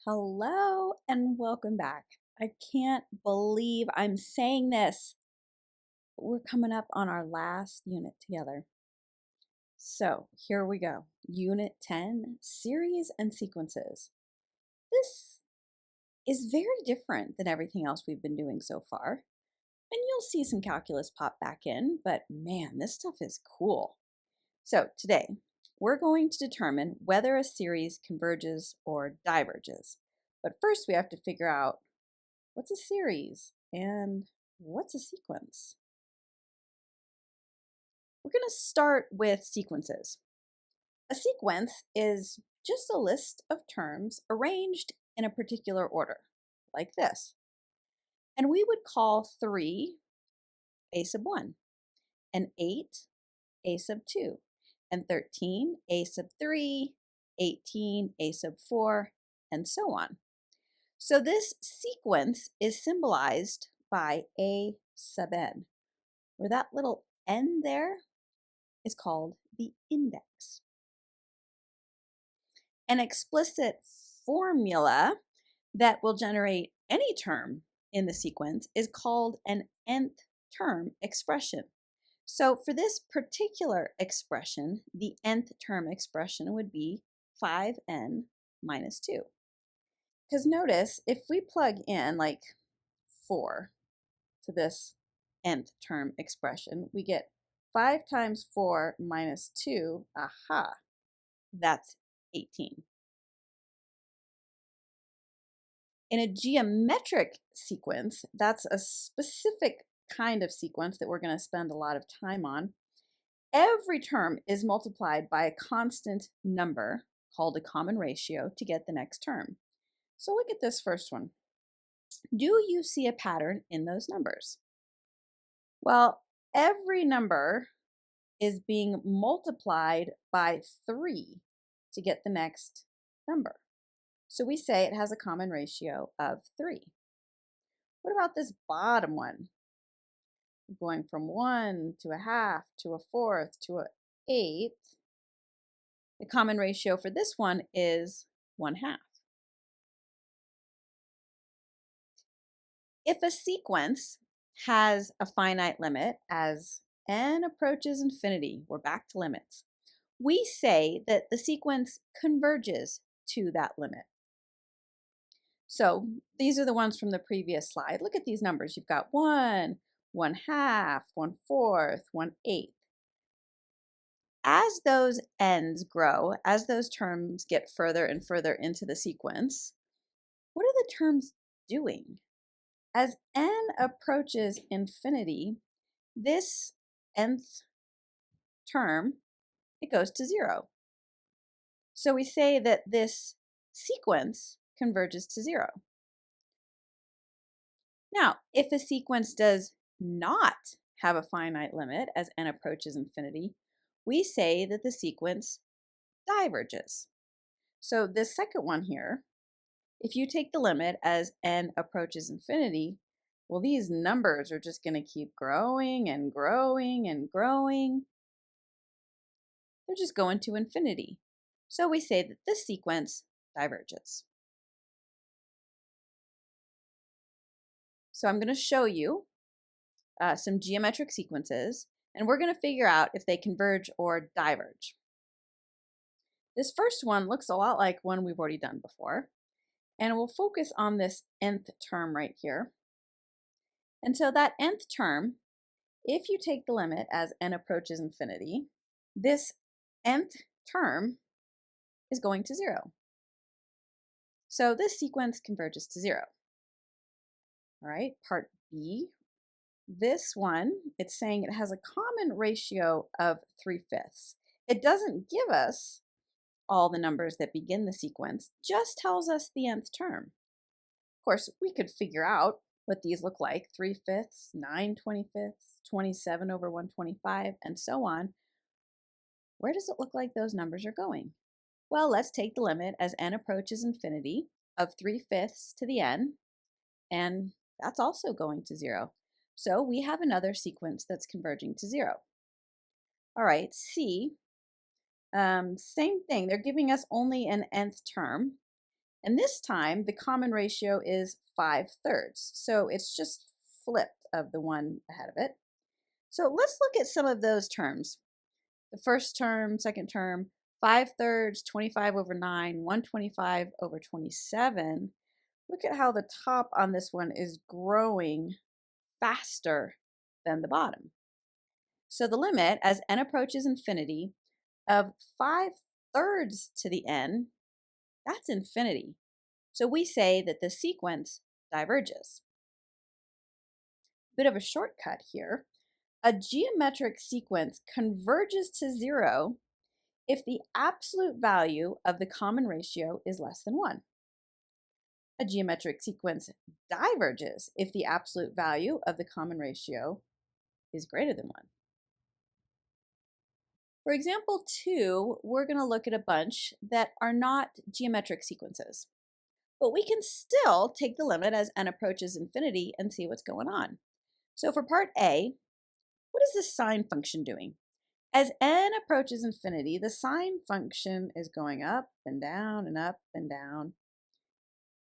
Hello and welcome back. I can't believe I'm saying this, but we're coming up on our last unit together. So here we go. Unit 10, series and sequences. This is very different than everything else we've been doing so far. And you'll see some calculus pop back in, but man, this stuff is cool. So today, we're going to determine whether a series converges or diverges. But first we have to figure out what's a series and what's a sequence. We're going to start with sequences. A sequence is just a list of terms arranged in a particular order, like this. And we would call 3 a sub 1, and 8 a sub 2, and 13 a sub 3, 18 a sub 4, and so on. So this sequence is symbolized by a sub n, where that little n there is called the index. An explicit formula that will generate any term in the sequence is called an nth term expression. So for this particular expression, the nth term expression would be 5n minus 2. Because notice, if we plug in like 4 to this nth term expression, we get 5 times 4 minus 2, aha, that's 18. In a geometric sequence, that's a specific kind of sequence that we're going to spend a lot of time on. Every term is multiplied by a constant number called a common ratio to get the next term. So look at this first one. Do you see a pattern in those numbers? Well, every number is being multiplied by 3 to get the next number. So we say it has a common ratio of 3. What about this bottom one? Going from 1 to a half to a fourth to an eighth. The common ratio for this one is 1/2. If a sequence has a finite limit as n approaches infinity, we're back to limits, we say that the sequence converges to that limit. So these are the ones from the previous slide. Look at these numbers. You've got 1, 1/2, 1/4, 1/8. As those n's grow, as those terms get further and further into the sequence, what are the terms doing? As n approaches infinity, this nth term, it goes to 0. So we say that this sequence converges to 0. Now, if a sequence does not have a finite limit as n approaches infinity, we say that the sequence diverges. So this second one here, if you take the limit as n approaches infinity, well, these numbers are just going to keep growing and growing and growing. They're just going to infinity. So we say that this sequence diverges. So I'm going to show you some geometric sequences, and we're going to figure out if they converge or diverge. This first one looks a lot like one we've already done before, and we'll focus on this nth term right here. And so that nth term, if you take the limit as n approaches infinity, this nth term is going to 0. So this sequence converges to 0. All right, part B. This one, it's saying it has a common ratio of 3/5. It doesn't give us all the numbers that begin the sequence, just tells us the nth term. Of course, we could figure out what these look like: 3/5, 9/25, 27 over 125, and so on. Where does it look like those numbers are going? Well, let's take the limit as n approaches infinity of 3/5 to the n, and that's also going to 0. So we have another sequence that's converging to 0. All right, C, same thing. They're giving us only an nth term, And this time, the common ratio is 5/3. So it's just flipped of the one ahead of it. So let's look at some of those terms. The first term, second term, 5/3, 25/9, 125/27. Look at how the top on this one is growing faster than the bottom. So the limit as n approaches infinity of 5/3 to the n, that's infinity. So we say that the sequence diverges. Bit of a shortcut here. A geometric sequence converges to 0 if the absolute value of the common ratio is less than 1. A geometric sequence diverges if the absolute value of the common ratio is greater than 1. For example 2, we're going to look at a bunch that are not geometric sequences. But we can still take the limit as n approaches infinity and see what's going on. So for part A, what is this sine function doing? As n approaches infinity, the sine function is going up and down and up and down.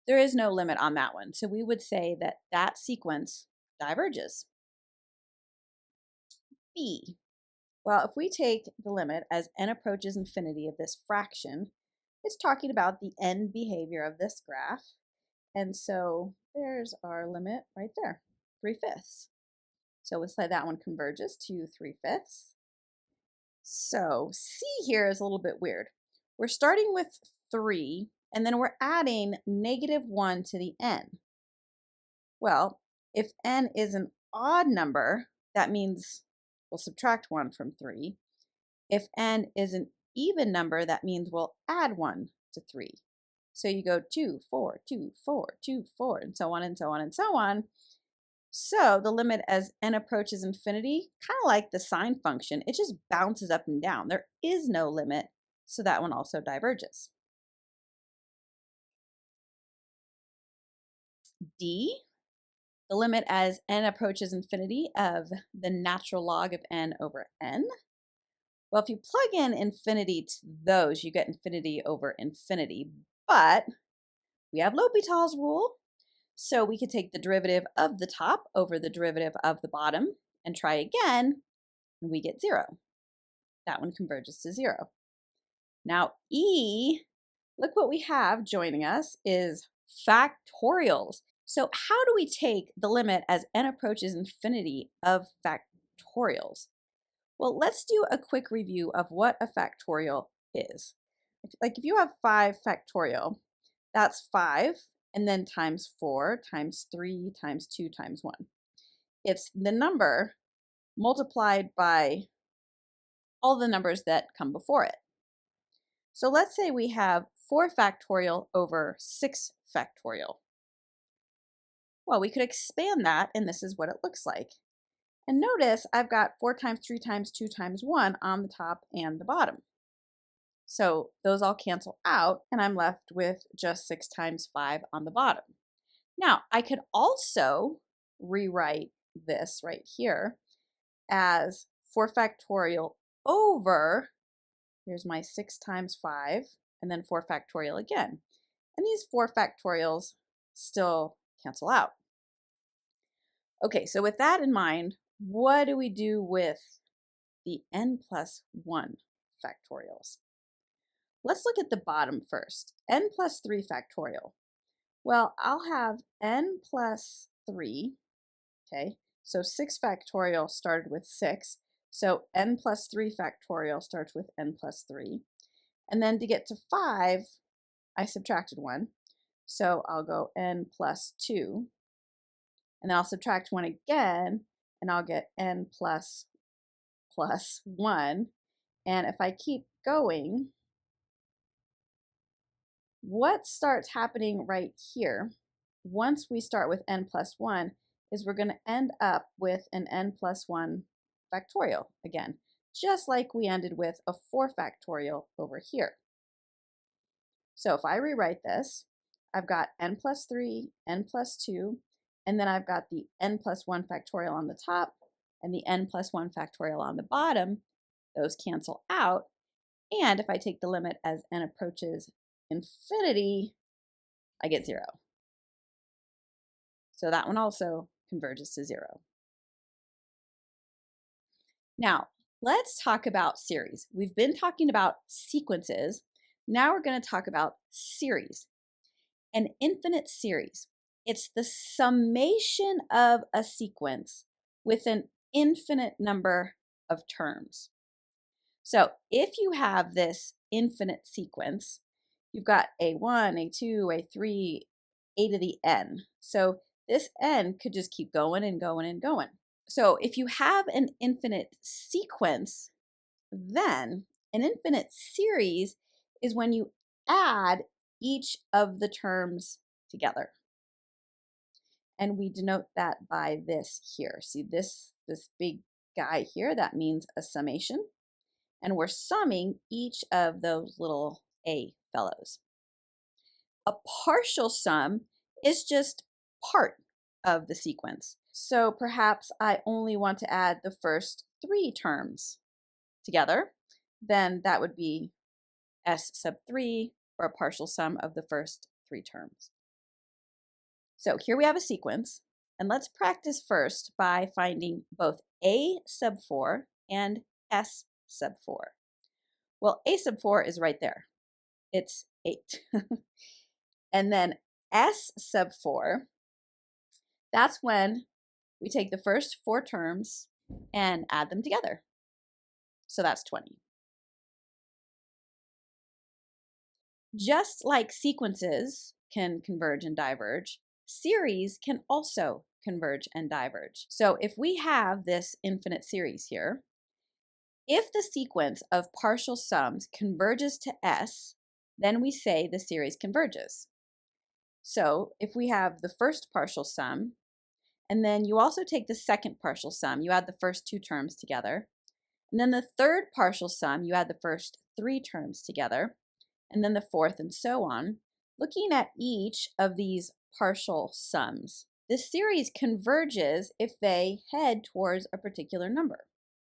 There is no limit on that one, so we would say that that sequence diverges. B. Well, if we take the limit as n approaches infinity of this fraction, it's talking about the end behavior of this graph. And so there's our limit right there, 3/5. So we'll say that one converges to 3/5. So C here is a little bit weird. We're starting with 3, and then we're adding -1 to the n. Well, if n is an odd number, that means we'll subtract 1 from 3. If n is an even number, that means we'll add 1 to 3. So you go 2, 4, 2, 4, 2, 4, and so on and so on and so on. So the limit as n approaches infinity, kind of like the sine function, it just bounces up and down. There is no limit, so that one also diverges. D, the limit as n approaches infinity of the natural log of n over n. Well, if you plug in infinity to those, you get infinity over infinity. But we have L'Hopital's rule, so we could take the derivative of the top over the derivative of the bottom and try again, and we get 0. That one converges to 0. Now E, look what we have joining us is factorials. So how do we take the limit as n approaches infinity of factorials? Well, let's do a quick review of what a factorial is. Like if you have 5 factorial, that's 5, and then times 4, times 3, times 2, times 1. It's the number multiplied by all the numbers that come before it. So let's say we have 4 factorial over 6 factorial. Well, we could expand that, and this is what it looks like. And notice I've got 4 times 3 times 2 times 1 on the top and the bottom. So those all cancel out, and I'm left with just 6 times 5 on the bottom. Now, I could also rewrite this right here as 4 factorial over, here's my 6 times 5, and then 4 factorial again. And these 4 factorials still cancel out. Okay, so with that in mind, what do we do with the n plus 1 factorials? Let's look at the bottom first, n plus 3 factorial. Well, I'll have n plus 3, okay? So 6 factorial started with 6, so n plus 3 factorial starts with n plus 3. And then to get to 5, I subtracted 1, so I'll go n plus 2. And then I'll subtract 1 again, and I'll get n plus 1. And if I keep going, what starts happening right here, once we start with n plus 1, is we're going to end up with an n plus 1 factorial again, just like we ended with a 4 factorial over here. So if I rewrite this, I've got n plus 3, n plus 2, and then I've got the n plus 1 factorial on the top and the n plus 1 factorial on the bottom. Those cancel out. And if I take the limit as n approaches infinity, I get 0. So that one also converges to 0. Now, let's talk about series. We've been talking about sequences. Now we're going to talk about series. An infinite series. It's the summation of a sequence with an infinite number of terms. So if you have this infinite sequence, you've got a1, a2, a3, a to the n. So this n could just keep going and going and going. So if you have an infinite sequence, then an infinite series is when you add each of the terms together. And we denote that by this here. See this big guy here, that means a summation. And we're summing each of those little a fellows. A partial sum is just part of the sequence. So perhaps I only want to add the first 3 terms together. Then that would be S sub 3, or a partial sum of the first 3 terms. So here we have a sequence, and let's practice first by finding both A sub 4 and S sub 4. Well, A sub 4 is right there. It's 8. And then S sub 4, that's when we take the first 4 terms and add them together. So that's 20. Just like sequences can converge and diverge, series can also converge and diverge. So if we have this infinite series here, if the sequence of partial sums converges to S, then we say the series converges. So if we have the first partial sum, and then you also take the second partial sum, you add the first 2 terms together, and then the third partial sum, you add the first 3 terms together, and then the fourth, and so on. Looking at each of these partial sums, this series converges if they head towards a particular number.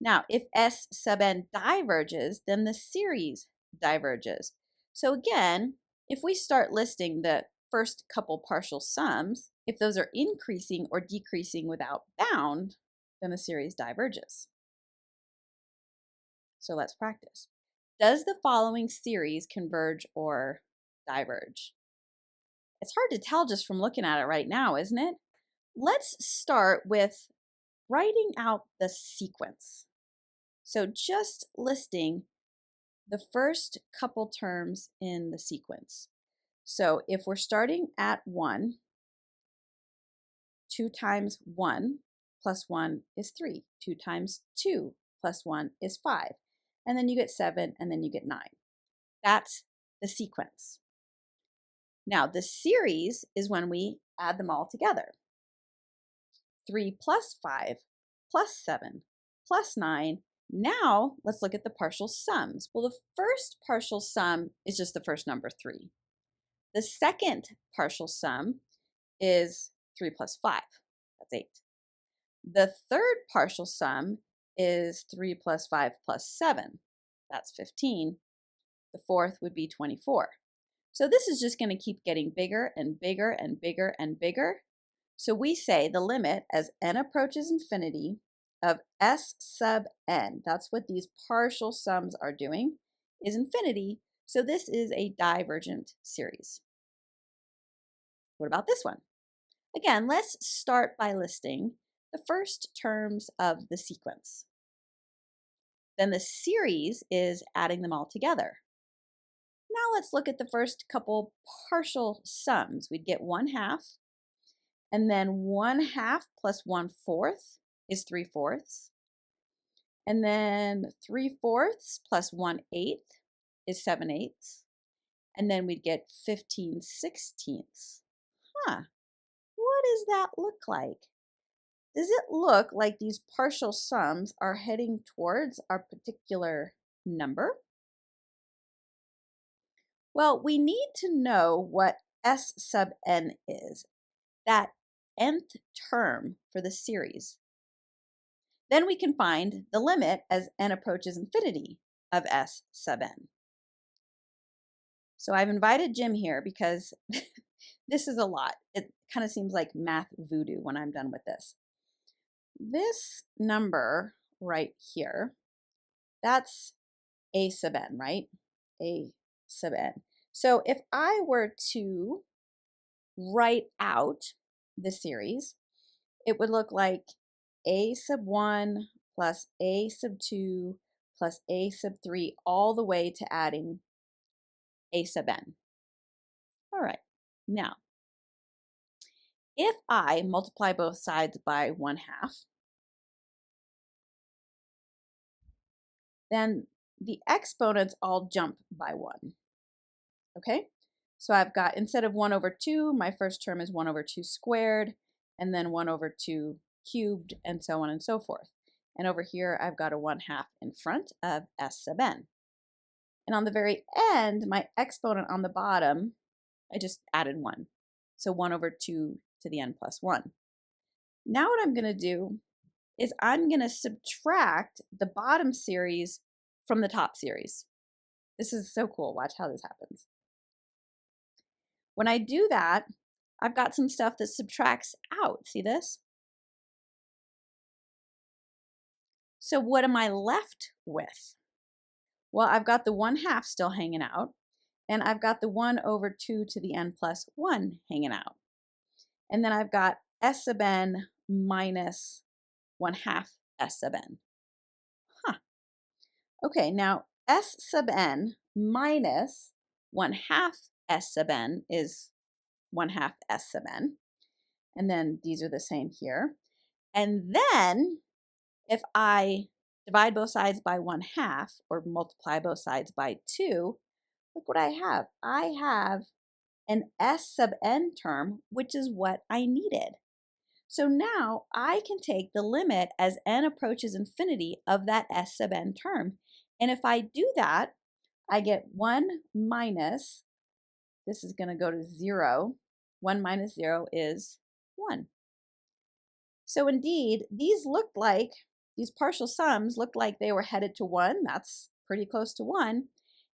Now, if S sub n diverges, then the series diverges. So again, if we start listing the first couple partial sums, if those are increasing or decreasing without bound, then the series diverges. So let's practice. Does the following series converge or diverge? It's hard to tell just from looking at it right now, isn't it? Let's start with writing out the sequence. So just listing the first couple terms in the sequence. So if we're starting at 1, 2 times 1 plus 1 is 3. 2 times 2 plus 1 is 5. And then you get 7, and then you get 9. That's the sequence. Now, the series is when we add them all together. 3 plus 5 plus 7 plus 9. Now, let's look at the partial sums. Well, the first partial sum is just the first number, 3. The second partial sum is 3 plus 5. That's 8. The third partial sum is 3 plus 5 plus 7. That's 15. The fourth would be 24. So this is just going to keep getting bigger and bigger and bigger and bigger. So we say the limit as n approaches infinity of S sub n, that's what these partial sums are doing, is infinity. So this is a divergent series. What about this one? Again, let's start by listing the first terms of the sequence. Then the series is adding them all together. Now let's look at the first couple partial sums. We'd get 1/2, and then 1/2 plus 1/4 is 3/4. And then 3/4 plus 1/8 is 7/8. And then we'd get 15/16. What does that look like? Does it look like these partial sums are heading towards our particular number? Well, we need to know what S sub n is, that nth term for the series. Then we can find the limit as n approaches infinity of S sub n. So I've invited Jim here because this is a lot. It kind of seems like math voodoo when I'm done with this. This number right here, that's a sub n, right? A sub n. So if I were to write out the series, it would look like a sub 1 plus a sub 2 plus a sub 3 all the way to adding a sub n. All right, now, if I multiply both sides by 1/2, then the exponents all jump by 1, okay? So I've got, instead of 1/2, my first term is 1/2 squared, and then 1/2 cubed, and so on and so forth. And over here, I've got a 1/2 in front of s sub n. And on the very end, my exponent on the bottom, I just added 1. So 1/2 to the n plus 1. Now what I'm going to do is I'm going to subtract the bottom series from the top series. This is so cool. Watch how this happens. When I do that, I've got some stuff that subtracts out. See this? So what am I left with? Well, I've got the 1/2 still hanging out, and I've got the 1/2 to the n plus 1 hanging out. And then I've got s sub n minus 1/2 s sub n. Huh. Okay, now s sub n minus 1/2 s sub n is 1/2 s sub n. And then these are the same here. And then if I divide both sides by 1/2 or multiply both sides by 2, look what I have. I have an s sub n term, which is what I needed. So now I can take the limit as n approaches infinity of that s sub n term. And if I do that, I get 1 minus, this is going to go to 0. 1 minus 0 is 1. So indeed, these partial sums looked like they were headed to 1. That's pretty close to 1.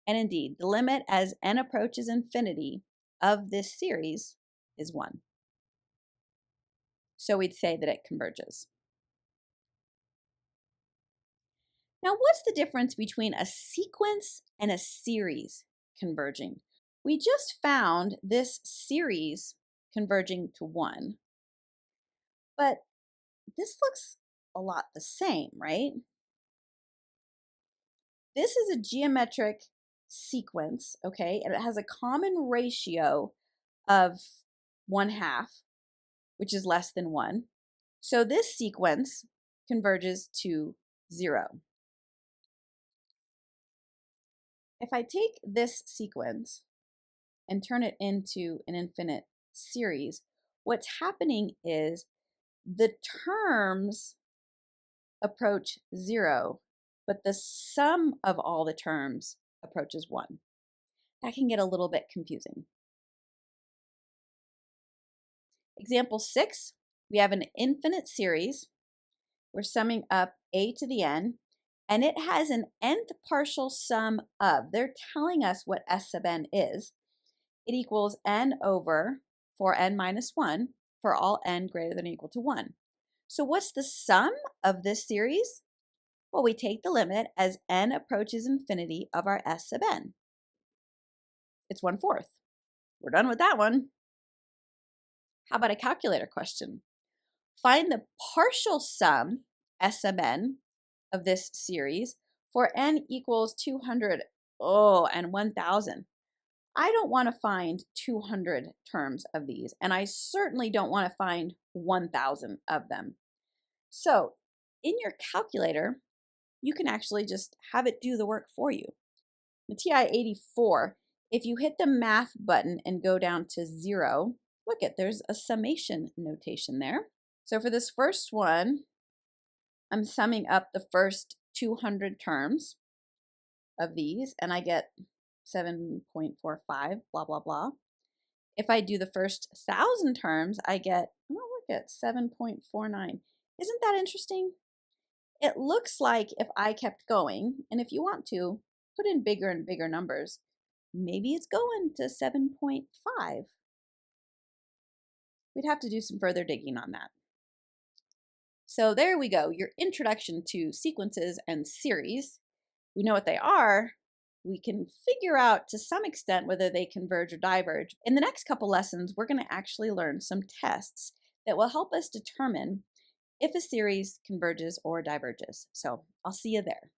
And indeed, the limit as n approaches infinity of this series is 1. So we'd say that it converges. Now, what's the difference between a sequence and a series converging? We just found this series converging to 1, but this looks a lot the same, right? This is a geometric sequence, okay, and it has a common ratio of 1/2, which is less than 1. So this sequence converges to 0. If I take this sequence and turn it into an infinite series, what's happening is the terms approach 0, but the sum of all the terms approaches 1. That can get a little bit confusing. Example 6, we have an infinite series. We're summing up a to the n, and it has an nth partial sum of. They're telling us what s sub n is. It equals n over 4n minus 1 for all n greater than or equal to 1. So what's the sum of this series? Well, we take the limit as n approaches infinity of our s sub n. It's 1/4. We're done with that one. How about a calculator question? Find the partial sum, s sub n, of this series for n equals 200, and 1,000. I don't want to find 200 terms of these, and I certainly don't want to find 1,000 of them. So in your calculator, you can actually just have it do the work for you. The TI-84, if you hit the math button and go down to 0, look at, there's a summation notation there. So for this first one, I'm summing up the first 200 terms of these, and I get 7.45, blah, blah, blah. If I do the first 1,000 terms, I get, oh, look at 7.49. Isn't that interesting? It looks like if I kept going, and if you want to, put in bigger and bigger numbers, maybe it's going to 7.5. we'd have to do some further digging on that. So there we go, your introduction to sequences and series. We know what they are. We can figure out to some extent whether they converge or diverge. In the next couple lessons, we're going to actually learn some tests that will help us determine if a series converges or diverges. So I'll see you there.